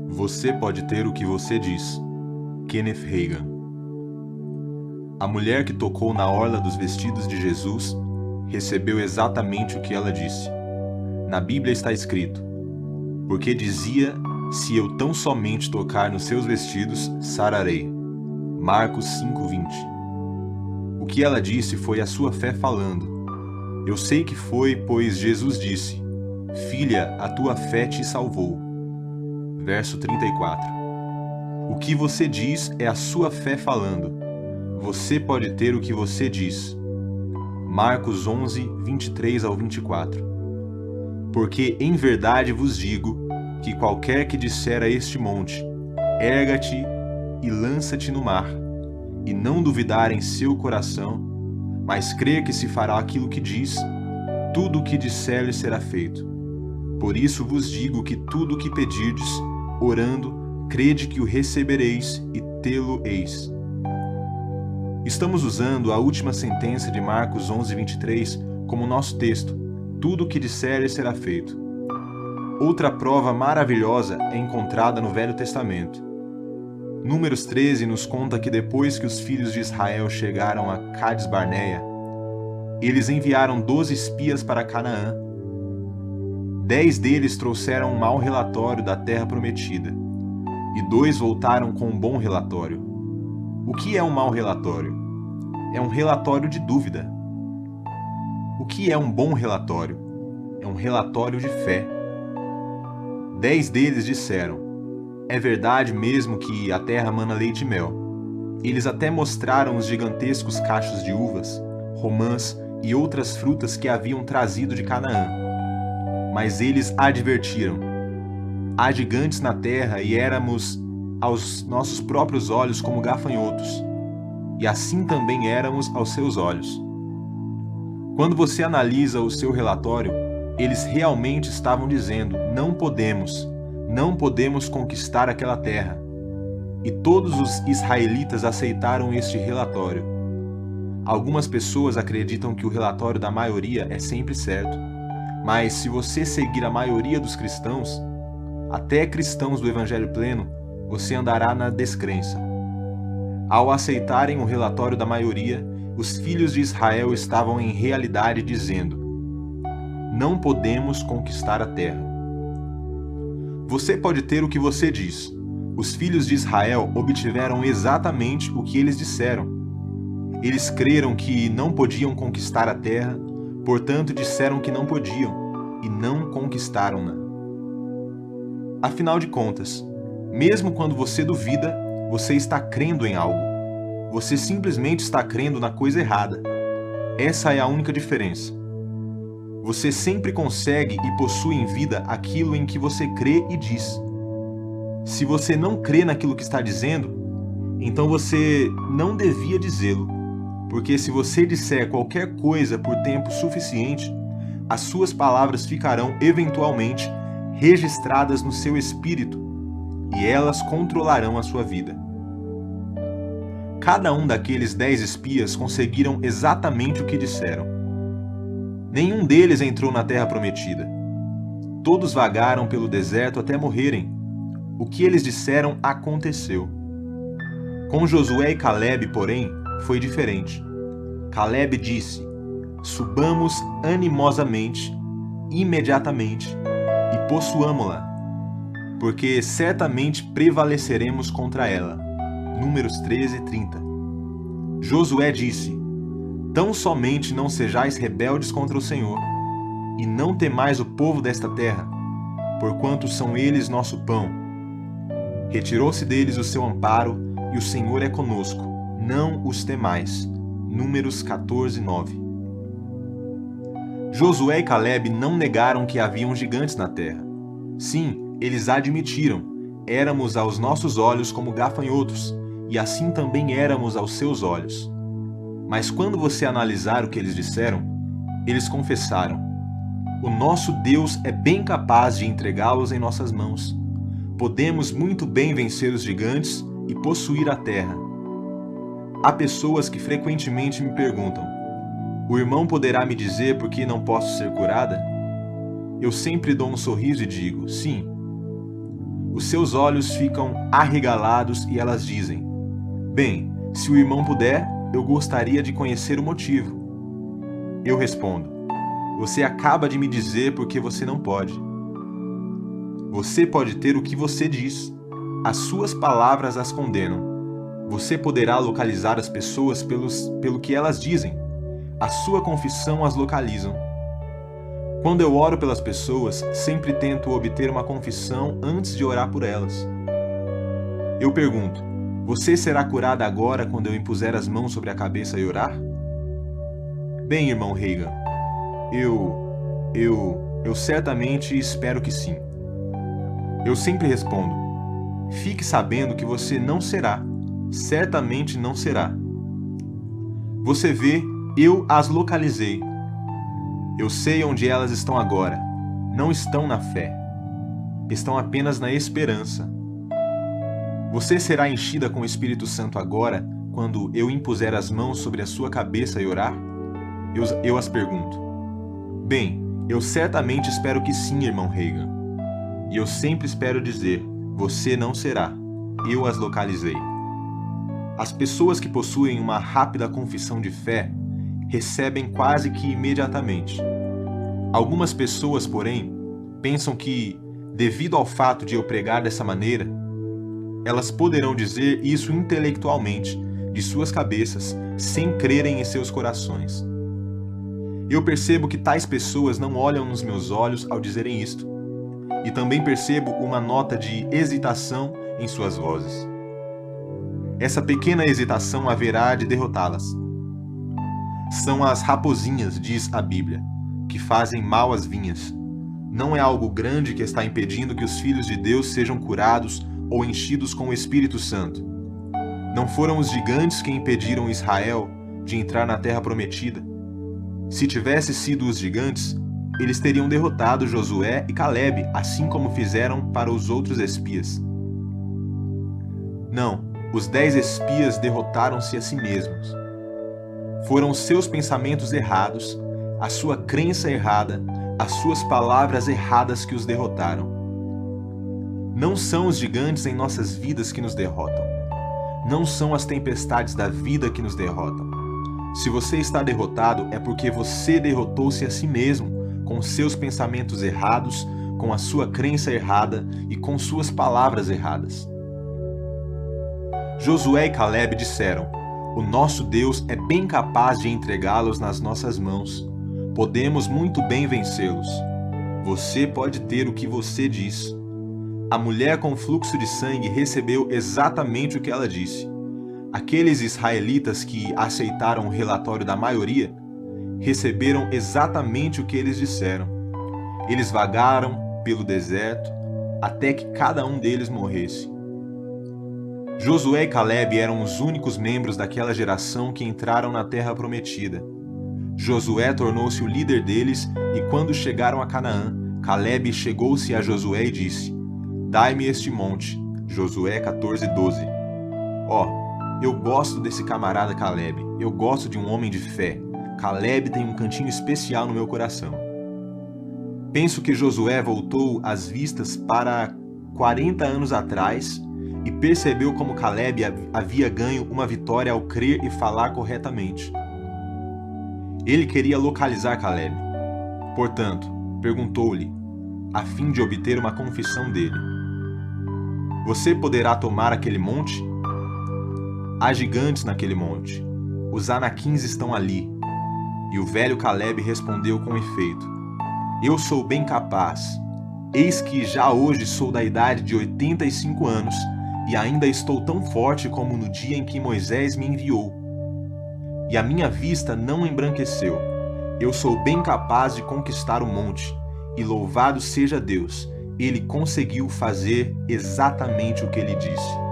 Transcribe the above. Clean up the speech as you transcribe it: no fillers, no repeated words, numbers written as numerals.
Você pode ter o que você diz. Kenneth Hagin. A mulher que tocou na orla dos vestidos de Jesus recebeu exatamente o que ela disse. Na Bíblia está escrito: porque dizia, se eu tão somente tocar nos seus vestidos, sararei. Marcos 5:20. O que ela disse foi a sua fé falando. Eu sei que foi, pois Jesus disse: filha, a tua fé te salvou. Verso 34. O que você diz é a sua fé falando. Você pode ter o que você diz. Marcos 11:23-24. Porque em verdade vos digo que qualquer que disser a este monte, erga-te e lança-te no mar, e não duvidar em seu coração, mas crer que se fará aquilo que diz, tudo o que disser lhe será feito. Por isso vos digo que tudo o que pedirdes, orando, crede que o recebereis e tê-lo-eis. Estamos usando a última sentença de Marcos 11:23 como nosso texto. Tudo o que disser será feito. Outra prova maravilhosa é encontrada no Velho Testamento. Números 13 nos conta que depois que os filhos de Israel chegaram a Cades Barneia, eles enviaram 12 espias para Canaã. 10 deles trouxeram um mau relatório da terra prometida, e 2 voltaram com um bom relatório. O que é um mau relatório? É um relatório de dúvida. O que é um bom relatório? É um relatório de fé. 10 deles disseram: é verdade mesmo que a terra mana leite e mel. Eles até mostraram os gigantescos cachos de uvas, romãs e outras frutas que haviam trazido de Canaã. Mas eles advertiram: há gigantes na terra e éramos aos nossos próprios olhos como gafanhotos, e assim também éramos aos seus olhos. Quando você analisa o seu relatório, eles realmente estavam dizendo: não podemos conquistar aquela terra. E todos os israelitas aceitaram este relatório. Algumas pessoas acreditam que o relatório da maioria é sempre certo, mas se você seguir a maioria dos cristãos, até cristãos do Evangelho pleno, você andará na descrença. Ao aceitarem o relatório da maioria, os filhos de Israel estavam em realidade dizendo: não podemos conquistar a terra. Você pode ter o que você diz. Os filhos de Israel obtiveram exatamente o que eles disseram. Eles creram que não podiam conquistar a terra, portanto disseram que não podiam, e não conquistaram-na. Afinal de contas, mesmo quando você duvida, você está crendo em algo. Você simplesmente está crendo na coisa errada. Essa é a única diferença. Você sempre consegue e possui em vida aquilo em que você crê e diz. Se você não crê naquilo que está dizendo, então você não devia dizê-lo, porque se você disser qualquer coisa por tempo suficiente, as suas palavras ficarão eventualmente registradas no seu espírito e elas controlarão a sua vida. Cada um daqueles 10 espias conseguiram exatamente o que disseram. Nenhum deles entrou na terra prometida. Todos vagaram pelo deserto até morrerem. O que eles disseram aconteceu. Com Josué e Calebe, porém, foi diferente. Calebe disse: subamos animosamente, imediatamente, e possuamo-la, porque certamente prevaleceremos contra ela. Números 13:30. Josué disse: tão somente não sejais rebeldes contra o Senhor, e não temais o povo desta terra, porquanto são eles nosso pão. Retirou-se deles o seu amparo, e o Senhor é conosco, não os temais. Números 14:9. Josué e Calebe não negaram que haviam gigantes na terra. Sim, eles admitiram: éramos aos nossos olhos como gafanhotos, e assim também éramos aos seus olhos. Mas quando você analisar o que eles disseram, eles confessaram: o nosso Deus é bem capaz de entregá-los em nossas mãos. Podemos muito bem vencer os gigantes e possuir a terra. Há pessoas que frequentemente me perguntam: o irmão poderá me dizer por que não posso ser curada? eu sempre dou um sorriso e digo, sim. Os seus olhos ficam arregalados e elas dizem, bem, se o irmão puder, eu gostaria de conhecer o motivo. Eu respondo, você acaba de me dizer porque você não pode. Você pode ter o que você diz. As suas palavras as condenam. Você poderá localizar as pessoas pelo que elas dizem. A sua confissão as localizam. Quando eu oro pelas pessoas, sempre tento obter uma confissão antes de orar por elas. Eu pergunto, você será curada agora quando eu impuser as mãos sobre a cabeça e orar? Bem, irmão Reagan, eu certamente espero que sim. Eu sempre respondo, fique sabendo que você não será, certamente não será. Você vê, eu as localizei. Eu sei onde elas estão agora. Não estão na fé. Estão apenas na esperança. Você será enchida com o Espírito Santo agora, quando eu impuser as mãos sobre a sua cabeça e orar? Eu as pergunto. Bem, eu certamente espero que sim, irmão Reagan. E eu sempre espero dizer, você não será. Eu as localizei. As pessoas que possuem uma rápida confissão de fé recebem quase que imediatamente. Algumas pessoas, porém, pensam que, devido ao fato de eu pregar dessa maneira, elas poderão dizer isso intelectualmente, de suas cabeças, sem crerem em seus corações. Eu percebo que tais pessoas não olham nos meus olhos ao dizerem isto, e também percebo uma nota de hesitação em suas vozes. Essa pequena hesitação haverá de derrotá-las. São as raposinhas, diz a Bíblia, que fazem mal às vinhas. Não é algo grande que está impedindo que os filhos de Deus sejam curados ou enchidos com o Espírito Santo. Não foram os gigantes que impediram Israel de entrar na terra prometida. Se tivesse sido os gigantes, eles teriam derrotado Josué e Calebe, assim como fizeram para os outros espias. Não, os 10 espias derrotaram-se a si mesmos. Foram os seus pensamentos errados, a sua crença errada, as suas palavras erradas que os derrotaram. Não são os gigantes em nossas vidas que nos derrotam. Não são as tempestades da vida que nos derrotam. Se você está derrotado, é porque você derrotou-se a si mesmo, com seus pensamentos errados, com a sua crença errada e com suas palavras erradas. Josué e Calebe disseram, o nosso Deus é bem capaz de entregá-los nas nossas mãos. Podemos muito bem vencê-los. Você pode ter o que você diz. A mulher com fluxo de sangue recebeu exatamente o que ela disse. Aqueles israelitas que aceitaram o relatório da maioria receberam exatamente o que eles disseram. Eles vagaram pelo deserto até que cada um deles morresse. Josué e Calebe eram os únicos membros daquela geração que entraram na terra prometida. Josué tornou-se o líder deles e quando chegaram a Canaã, Calebe chegou-se a Josué e disse, dai-me este monte. Josué 14:12. Eu gosto desse camarada Calebe. Eu gosto de um homem de fé. Calebe tem um cantinho especial no meu coração. Penso que Josué voltou as vistas para 40 anos atrás e percebeu como Calebe havia ganho uma vitória ao crer e falar corretamente. Ele queria localizar Calebe. Portanto, perguntou-lhe, a fim de obter uma confissão dele. Você poderá tomar aquele monte? Há gigantes naquele monte. Os anaquins estão ali. E o velho Calebe respondeu com efeito, eu sou bem capaz. Eis que já hoje sou da idade de 85 anos e ainda estou tão forte como no dia em que Moisés me enviou. E a minha vista não embranqueceu. Eu sou bem capaz de conquistar o monte, e louvado seja Deus, ele conseguiu fazer exatamente o que ele disse.